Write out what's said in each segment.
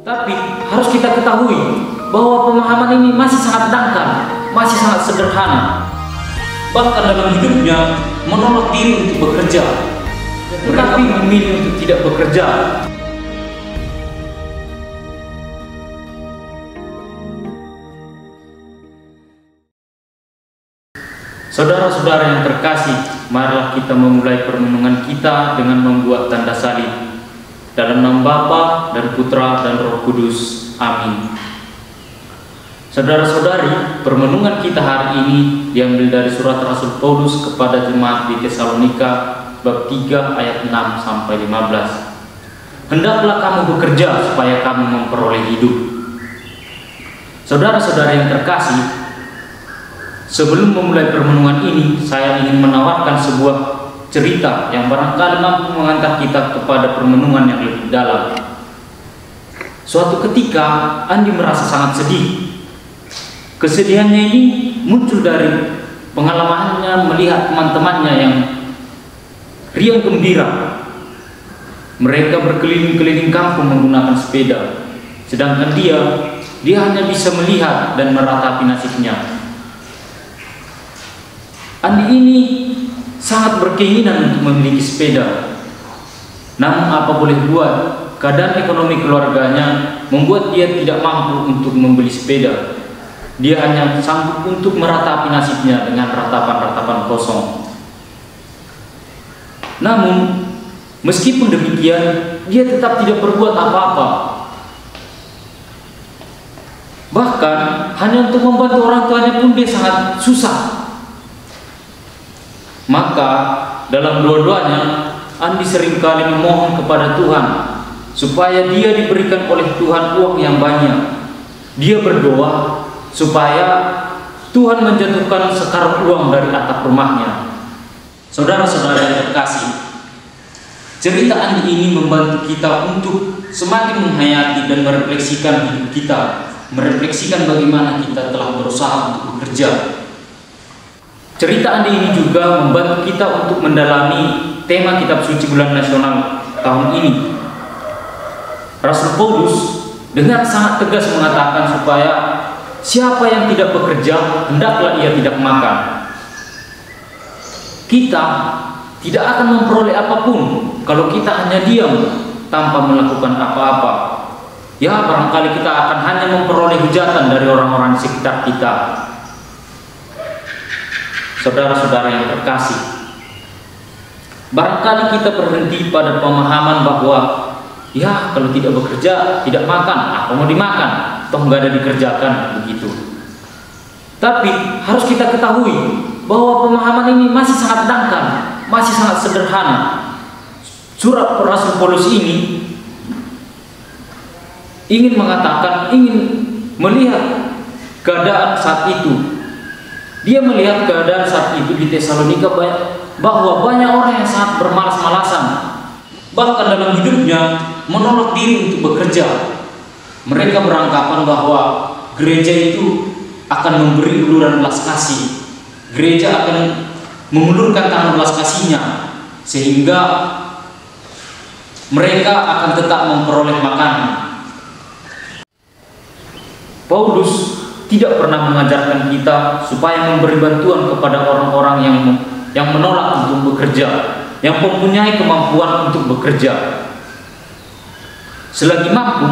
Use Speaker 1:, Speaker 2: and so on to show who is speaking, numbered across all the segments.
Speaker 1: Tapi harus kita ketahui bahwa pemahaman ini masih sangat dangkal, masih sangat sederhana. Bahkan dalam hidupnya menolak diri untuk bekerja, tetapi memilih untuk tidak bekerja. Saudara-saudara yang terkasih, marilah kita memulai permenungan kita dengan membuat tanda salib. Dalam nama Bapa dan Putra dan Roh Kudus. Amin. Saudara-saudari, permenungan kita hari ini diambil dari surat Rasul Paulus kepada jemaat di Tesalonika bab 3 ayat 6 sampai 15. Hendaklah kamu bekerja supaya kamu memperoleh hidup. Saudara-saudara yang terkasih, sebelum memulai permenungan ini, saya ingin menawarkan sebuah cerita yang barangkali mampu mengantar kita kepada permenungan yang lebih dalam. Suatu ketika, Andi merasa sangat sedih. Kesedihannya ini muncul dari pengalamannya melihat teman-temannya yang riang gembira. Mereka berkeliling-keliling kampung menggunakan sepeda, sedangkan dia hanya bisa melihat dan meratapi nasibnya. Andi ini sangat berkeinginan untuk memiliki sepeda. Namun apa boleh buat, keadaan ekonomi keluarganya membuat dia tidak mampu untuk membeli sepeda. Dia hanya sanggup untuk meratapi nasibnya dengan ratapan-ratapan kosong. Namun, meskipun demikian, dia tetap tidak berbuat apa-apa. Bahkan, hanya untuk membantu orang tuanya pun dia sangat susah. Maka dalam doa-doanya Andi seringkali memohon kepada Tuhan supaya dia diberikan oleh Tuhan uang yang banyak. Dia berdoa supaya Tuhan menjatuhkan sekarang uang dari atap rumahnya. Saudara-saudara yang terkasih, cerita Andi ini membantu kita untuk semakin menghayati dan merefleksikan hidup kita, merefleksikan bagaimana kita telah berusaha untuk bekerja. Cerita Andi ini juga membantu kita untuk mendalami tema kitab suci bulan nasional tahun ini. Rasul Paulus dengan sangat tegas mengatakan supaya siapa yang tidak bekerja, hendaklah ia tidak makan. Kita tidak akan memperoleh apapun kalau kita hanya diam tanpa melakukan apa-apa. Ya, barangkali kita akan hanya memperoleh hujatan dari orang-orang di sekitar kita. Saudara-saudara yang terkasih, barangkali kita berhenti pada pemahaman bahwa ya, kalau tidak bekerja, tidak makan, apa mau dimakan, toh nggak ada dikerjakan, begitu. Tapi harus kita ketahui bahwa pemahaman ini masih sangat dangkal, masih sangat sederhana. Surat Rasul Paulus ini ingin mengatakan, ingin melihat keadaan saat itu. Dia melihat keadaan saat itu di Tesalonika bahwa banyak orang yang sangat bermalas-malasan, bahkan dalam hidupnya menolak diri untuk bekerja. Mereka beranggapan bahwa gereja itu akan memberi uluran belas kasih, gereja akan mengulurkan tangan belas kasihnya, sehingga mereka akan tetap memperoleh makanan. Paulus tidak pernah mengajarkan kita supaya memberi bantuan kepada orang-orang yang menolak untuk bekerja, yang mempunyai kemampuan untuk bekerja. Selagi mampu,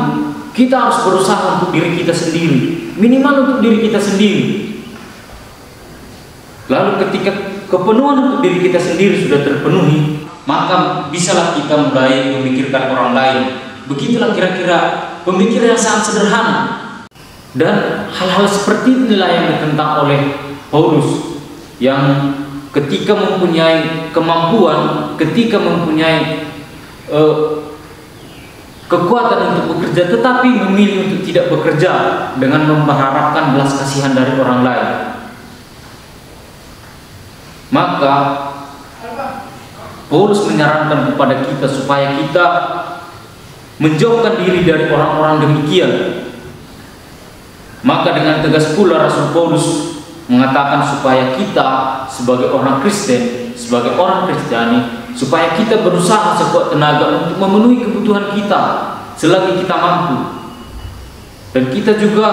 Speaker 1: kita harus berusaha untuk diri kita sendiri, minimal untuk diri kita sendiri. Lalu ketika kepenuhan untuk diri kita sendiri sudah terpenuhi, maka bisalah kita mulai memikirkan orang lain. Begitulah kira-kira pemikiran yang sangat sederhana. Dan hal-hal seperti inilah yang ditentang oleh Paulus, yang ketika mempunyai kemampuan, ketika mempunyai kekuatan untuk bekerja, tetapi memilih untuk tidak bekerja dengan mengharapkan belas kasihan dari orang lain. Maka Paulus menyarankan kepada kita supaya kita menjauhkan diri dari orang-orang demikian. Maka dengan tegas pula Rasul Paulus mengatakan supaya kita sebagai orang Kristen, sebagai orang Kristiani, supaya kita berusaha sekuat tenaga untuk memenuhi kebutuhan kita selagi kita mampu. dan kita juga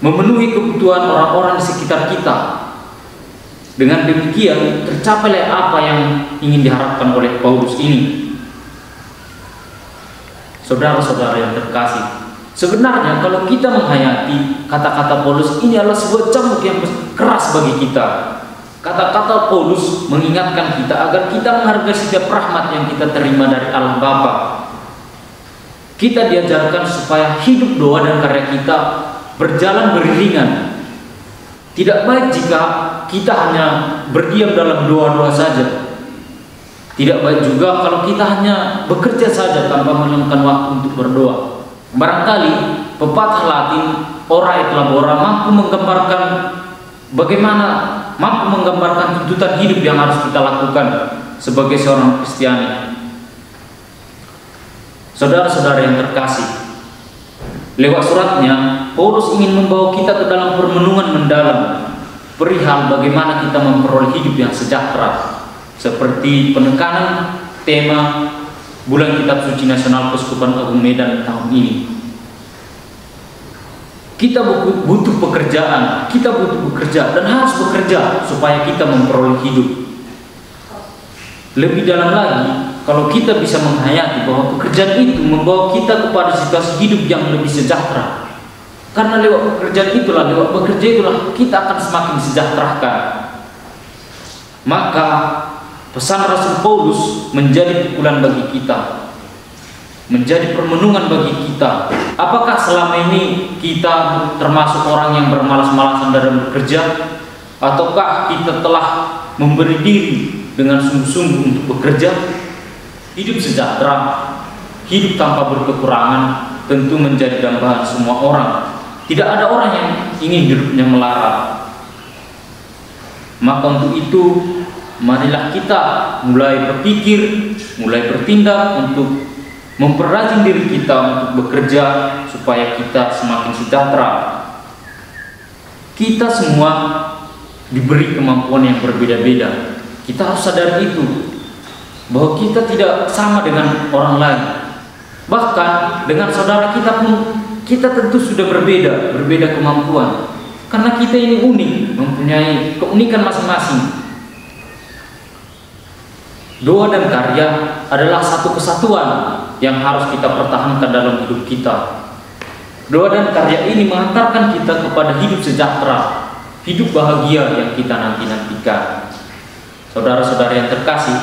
Speaker 1: memenuhi kebutuhan orang-orang di sekitar kita. Dengan demikian tercapailah apa yang ingin diharapkan oleh Paulus ini. Saudara-saudara yang terkasih, sebenarnya kalau kita menghayati kata-kata Paulus ini adalah sebuah cambuk yang keras bagi kita. Kata-kata Paulus mengingatkan kita agar kita menghargai setiap rahmat yang kita terima dari Allah Bapa. Kita diajarkan supaya hidup doa dan karya kita berjalan beriringan. Tidak baik jika kita hanya berdiam dalam doa-doa saja. Tidak baik juga kalau kita hanya bekerja saja tanpa meluangkan waktu untuk berdoa. Barangkali pepatah Latin ora et labora mampu menggambarkan tuntutan hidup yang harus kita lakukan sebagai seorang Kristiani. Saudara-saudara yang terkasih, lewat suratnya Paulus ingin membawa kita ke dalam permenungan mendalam perihal bagaimana kita memperoleh hidup yang sejahtera, seperti penekanan tema Bulan Kitab Suci Nasional Keuskupan Agung Medan tahun ini. Kita butuh pekerjaan, kita butuh bekerja dan harus bekerja supaya kita memperoleh hidup. Lebih dalam lagi, kalau kita bisa menghayati bahwa pekerjaan itu membawa kita kepada situasi hidup yang lebih sejahtera. Karena lewat pekerjaan itulah, lewat bekerja itulah kita akan semakin disejahterahkan. Maka pesan Rasul Paulus menjadi pukulan bagi kita, menjadi permenungan bagi kita. Apakah selama ini kita termasuk orang yang bermalas-malasan dalam bekerja, ataukah kita telah memberi diri dengan sungguh-sungguh untuk bekerja? Hidup sejahtera, hidup tanpa berkekurangan tentu menjadi dambaan semua orang. Tidak ada orang yang ingin hidupnya melarat. Maka untuk itu, marilah kita mulai berpikir, mulai bertindak untuk memperrajin diri kita untuk bekerja supaya kita semakin sejahtera. Kita semua diberi kemampuan yang berbeda-beda. Kita harus sadar itu, bahwa kita tidak sama dengan orang lain. Bahkan dengan saudara kita pun kita tentu sudah berbeda kemampuan. Karena kita ini unik, mempunyai keunikan masing-masing. Doa dan karya adalah satu kesatuan yang harus kita pertahankan dalam hidup kita. Doa dan karya ini mengantarkan kita kepada hidup sejahtera, hidup bahagia yang kita nanti-nantikan. Saudara-saudara yang terkasih,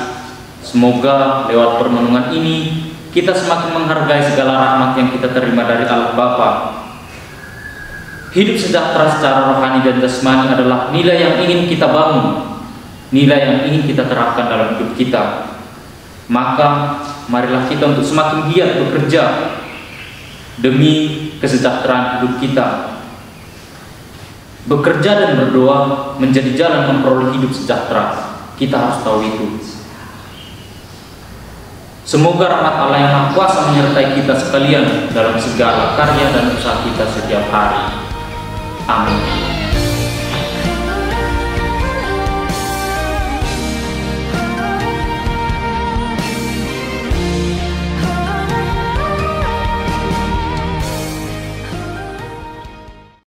Speaker 1: semoga lewat permenungan ini kita semakin menghargai segala rahmat yang kita terima dari Allah Bapa. Hidup sejahtera secara rohani dan jasmani adalah nilai yang ingin kita bangun, nilai yang ingin kita terapkan dalam hidup kita. Maka marilah kita untuk semakin giat bekerja demi kesejahteraan hidup kita. Bekerja dan berdoa menjadi jalan memperoleh hidup sejahtera. Kita harus tahu itu. Semoga rahmat Allah yang Maha Kuasa menyertai kita sekalian dalam segala karya dan usaha kita setiap hari. Amin.